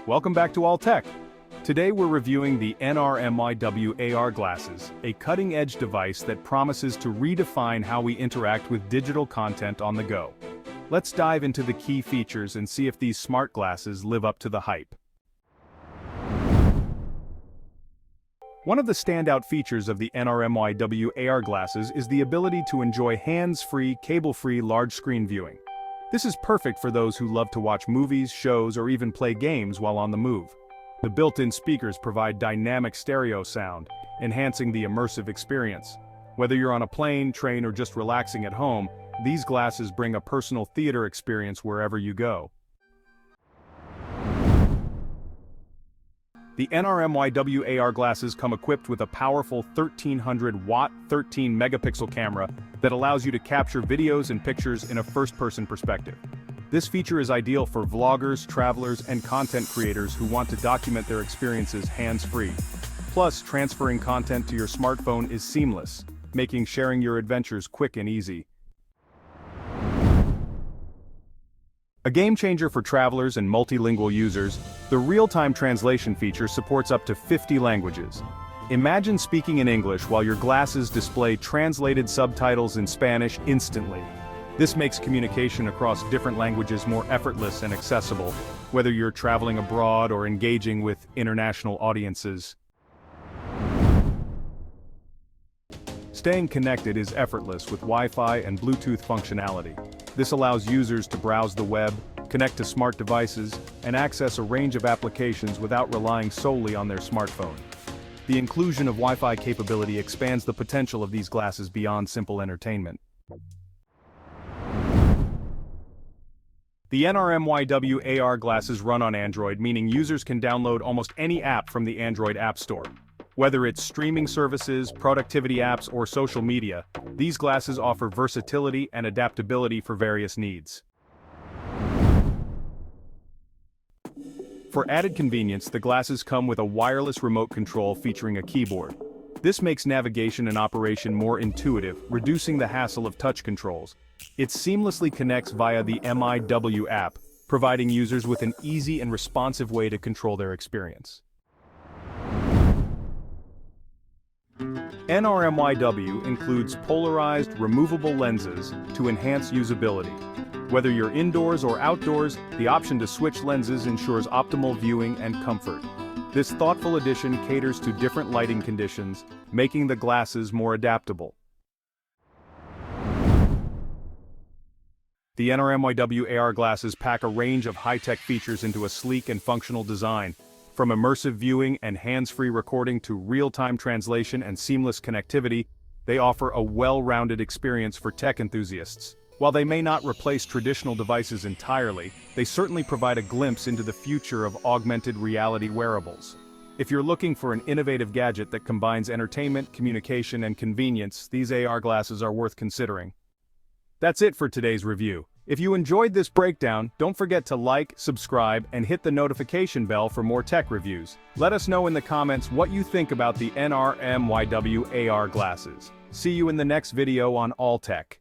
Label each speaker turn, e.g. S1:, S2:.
S1: Welcome back to Alltech. Today we're reviewing the NRMYW AR Glasses, a cutting-edge device that promises to redefine how we interact with digital content on the go. Let's dive into the key features and see if these smart glasses live up to the hype. One of the standout features of the NRMYW AR Glasses is the ability to enjoy hands-free, cable-free large-screen viewing. This is perfect for those who love to watch movies, shows, or even play games while on the move. The built-in speakers provide dynamic stereo sound, enhancing the immersive experience. Whether you're on a plane, train, or just relaxing at home, these glasses bring a personal theater experience wherever you go. The NRMYW AR glasses come equipped with a powerful 1300-watt, 13-megapixel camera that allows you to capture videos and pictures in a first-person perspective. This feature is ideal for vloggers, travelers, and content creators who want to document their experiences hands-free. Plus, transferring content to your smartphone is seamless, making sharing your adventures quick and easy. A game-changer for travelers and multilingual users, the real-time translation feature supports up to 50 languages. Imagine speaking in English while your glasses display translated subtitles in Spanish instantly. This makes communication across different languages more effortless and accessible, whether you're traveling abroad or engaging with international audiences. Staying connected is effortless with Wi-Fi and Bluetooth functionality. This allows users to browse the web, connect to smart devices, and access a range of applications without relying solely on their smartphone. The inclusion of Wi-Fi capability expands the potential of these glasses beyond simple entertainment. The NRMYW AR glasses run on Android, meaning users can download almost any app from the Android App Store. Whether it's streaming services, productivity apps, or social media, these glasses offer versatility and adaptability for various needs. For added convenience, the glasses come with a wireless remote control featuring a keyboard. This makes navigation and operation more intuitive, reducing the hassle of touch controls. It seamlessly connects via the MIW app, providing users with an easy and responsive way to control their experience. NRMYW includes polarized, removable lenses to enhance usability. Whether you're indoors or outdoors, the option to switch lenses ensures optimal viewing and comfort. This thoughtful addition caters to different lighting conditions, making the glasses more adaptable. The NRMYW AR glasses pack a range of high-tech features into a sleek and functional design. From immersive viewing and hands-free recording to real-time translation and seamless connectivity, they offer a well-rounded experience for tech enthusiasts. While they may not replace traditional devices entirely, they certainly provide a glimpse into the future of augmented reality wearables. If you're looking for an innovative gadget that combines entertainment, communication, and convenience, these AR glasses are worth considering. That's it for today's review. If you enjoyed this breakdown, don't forget to like, subscribe, and hit the notification bell for more tech reviews. Let us know in the comments what you think about the NRMYW AR glasses. See you in the next video on Alltech.